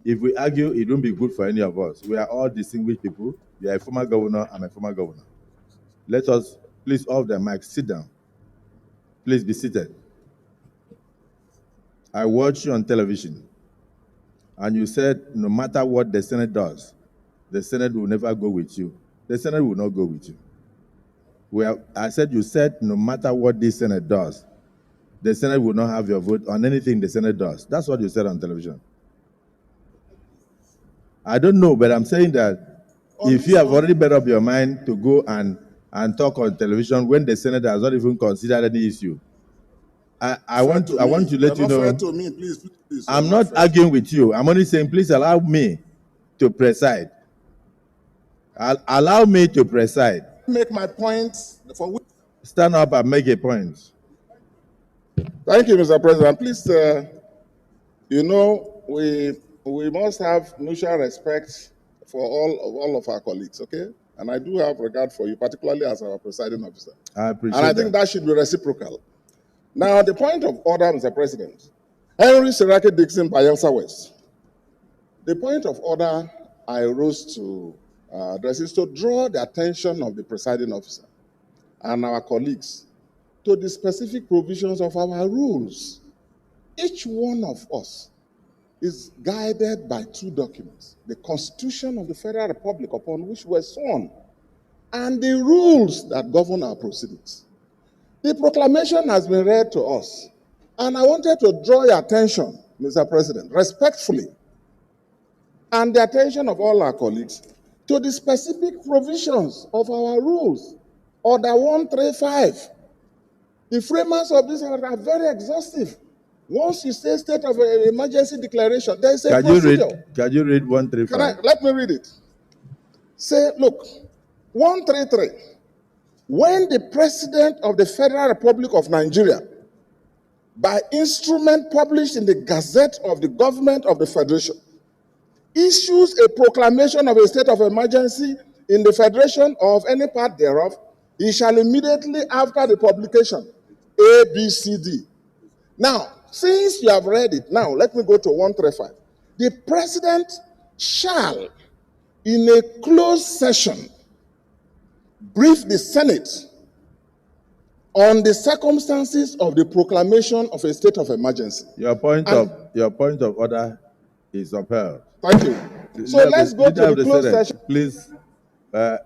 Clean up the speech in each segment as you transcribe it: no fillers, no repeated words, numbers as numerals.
If we argue, it won't be good for any of us. We are all distinguished people. You are a former governor, I'm a former governor. Let us, please, off the mic, sit down. Please be seated. I watched you on television, and you said no matter what the Senate does, the Senate will never go with you. The Senate will not go with you. You said no matter what this Senate does, the Senate will not have your vote on anything the Senate does. That's what you said on television. I don't know, but I'm saying that if you have already made up your mind to go and talk on television when the Senate has not even considered any issue, I want to let you know. To me, please. I'm not arguing with you. I'm only saying, please allow me to preside. Allow me to preside. Make my point. Stand up and make a point. Thank you, Mr. President. Please, we must have mutual respect for all of our colleagues, okay? And I do have regard for you, particularly as our presiding officer. I appreciate and I think that should be reciprocal. Now, the point of order, Mr. President, Henry Seriake Dickson, Bayelsa West. The point of order I rose to address is to draw the attention of the presiding officer and our colleagues to the specific provisions of our rules. Each one of us is guided by two documents: the Constitution of the Federal Republic, upon which we're sworn, and the rules that govern our proceedings. The proclamation has been read to us, and I wanted to draw your attention, Mr. President, respectfully, and the attention of all our colleagues, to the specific provisions of our rules. Order 135. The framers of this are very exhaustive. Once you say state of emergency declaration, there is a procedure. Can you read 135? Let me read it. Say, look, 133. When the President of the Federal Republic of Nigeria, by instrument published in the Gazette of the Government of the Federation, issues a proclamation of a state of emergency in the Federation or of any part thereof, he shall immediately after the publication, A, B, C, D. Now, since you have read it, now let me go to 135. The President shall, in a closed session, brief the Senate on the circumstances of the proclamation of a state of emergency. Your point of order is upheld. Thank you. So let's go to the closed session. Please,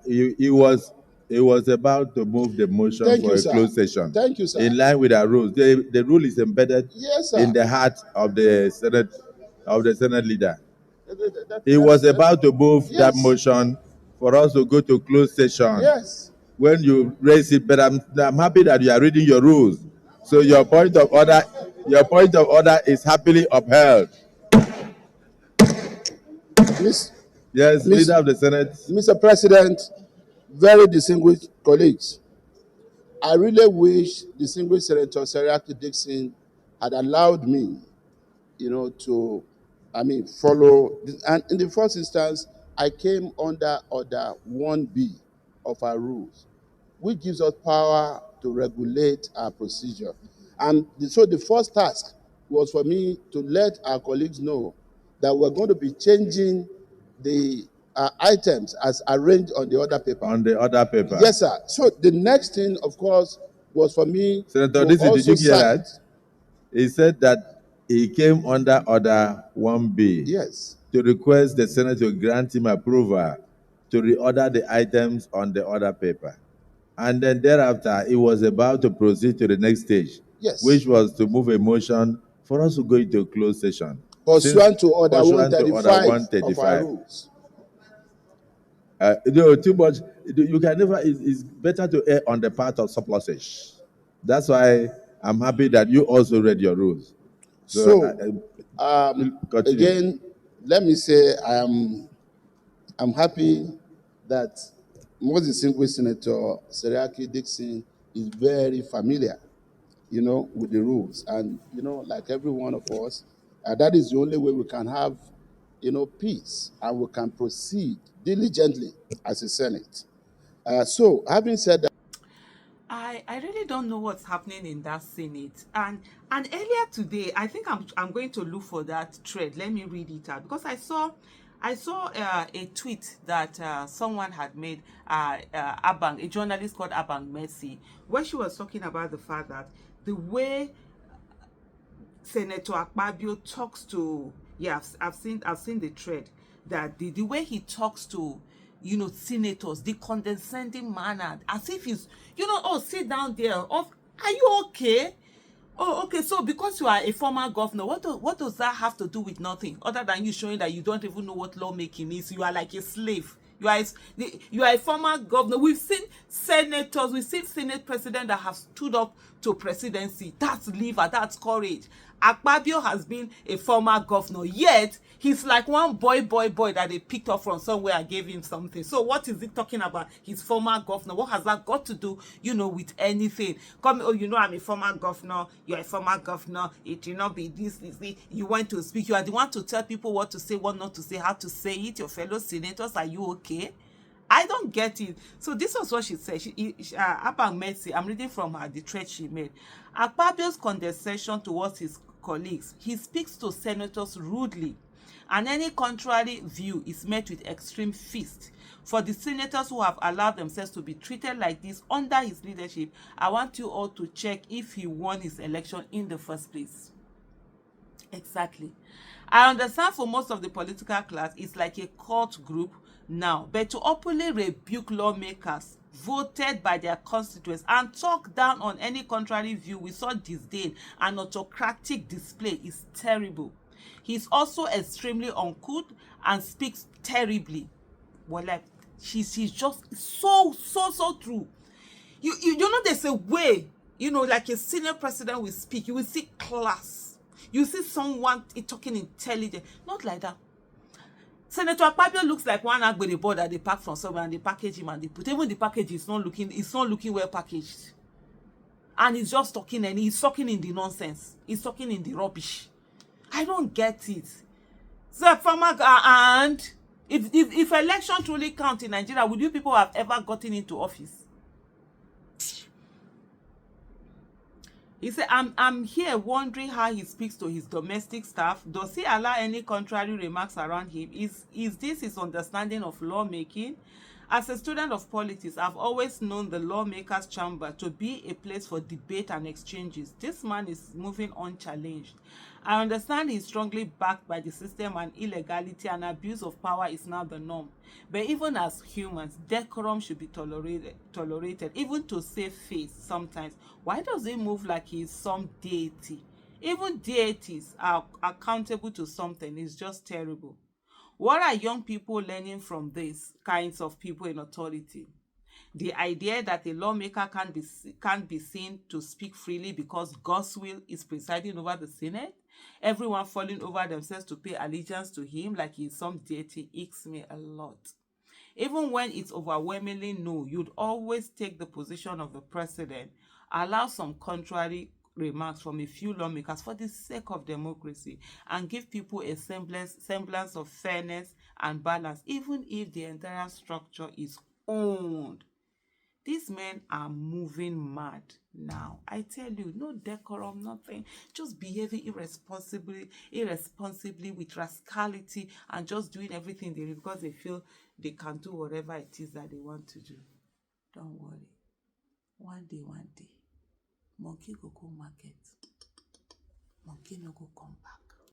he was about to move the motion for a closed session. Thank you, sir. In line with our rules. The rule is embedded in the heart of the Senate leader. He was about to move that motion for us to go to closed session. Yes. When you raise it, but I'm happy that you are reading your rules. So your point of order is happily upheld. Yes, Leader of the Senate. Mr. President, very distinguished colleagues, I really wish distinguished Senator Seriake Dickson had allowed me, to follow. And in the first instance, I came under Order 1B of our rules, which gives us power to regulate our procedure. And so the first task was for me to let our colleagues know that we're going to be changing the items as arranged on the other paper. On the other paper. Yes, sir. So the next thing, of course, was for me Senator, did you hear that? He said that he came under Order 1B. Yes. To request the Senate to grant him approval to reorder the items on the other paper. And then thereafter, he was about to proceed to the next stage, yes, which was to move a motion for us to go into a closed session. Pursuant to Order 135 of our rules. Too much. You can never. It's better to err on the part of surplusage. That's why I'm happy that you also read your rules. Again, let me say I'm happy that most distinguished Senator Seriake Dickson is very familiar, with the rules, and like every one of us, that is the only way we can have, peace, and we can proceed diligently as a Senate. So, having said that, I I really don't know what's happening in that Senate. And earlier today, I think I'm going to look for that thread. Let me read it out because I saw a tweet that someone had made, Abang, a journalist called Abang Mercy, where she was talking about the fact that the way Senator Akpabio talks to, yeah, I've seen the thread, that the way he talks to, senators, the condescending manner, as if he's, oh, sit down there, oh, are you okay? Oh, okay. So because you are a former governor, what does that have to do with nothing other than you showing that you don't even know what lawmaking is? You are like a slave. You are a former governor. We've seen senators, we've seen Senate presidents that have stood up to presidency. That's liver, that's courage. Akpabio has been a former governor, yet he's like one boy that they picked up from somewhere and gave him something. So what is he talking about? His former governor. What has that got to do, with anything? Come, oh, I'm a former governor. You're a former governor. It will not be this. You want to speak. You are the one to tell people what to say, what not to say, how to say it. Your fellow senators, are you okay? I don't get it. So this was what she said. Abang Mercy, I'm reading from her, the thread she made. Akpabio's condescension towards his colleagues. He speaks to senators rudely, and any contrary view is met with extreme fist. For the senators who have allowed themselves to be treated like this under his leadership, I want you all to check if he won his election in the first place. Exactly. I understand for most of the political class, it's like a cult group now, but to openly rebuke lawmakers voted by their constituents and talk down on any contrary view with such disdain and autocratic display is terrible. He's also extremely uncouth and speaks terribly. Well, like, she's just so true. You know, there's a way, like a senior president will speak. You will see class. You see someone talking intelligent. Not like that. Senator Akpabio looks like one Agbede board that they pack from somewhere and they package him and they put. Even the package is not looking well packaged. And he's just talking, and he's talking in the nonsense. He's talking in the rubbish. I don't get it. So and if election truly count in Nigeria, would you people have ever gotten into office? He said, I'm here wondering how he speaks to his domestic staff. Does he allow any contrary remarks around him? Is this his understanding of lawmaking? As a student of politics, I've always known the lawmakers' chamber to be a place for debate and exchanges. This man is moving unchallenged. I understand he's strongly backed by the system and illegality and abuse of power is now the norm. But even as humans, decorum should be tolerated, even to save face sometimes. Why does he move like he's some deity? Even deities are accountable to something. It's just terrible. What are young people learning from these kinds of people in authority? The idea that a lawmaker can't be seen to speak freely because God's will is presiding over the Senate, everyone falling over themselves to pay allegiance to him like he's some deity, icks me a lot. Even when it's overwhelmingly no, you'd always take the position of the president, allow some contrary remarks from a few lawmakers for the sake of democracy, and give people a semblance of fairness and balance, even if the entire structure is owned. These men are moving mad now. I tell you, no decorum, nothing. Just behaving irresponsibly with rascality and just doing everything they do because they feel they can do whatever it is that they want to do. Don't worry. One day, monkey go market. Monkey no go come back.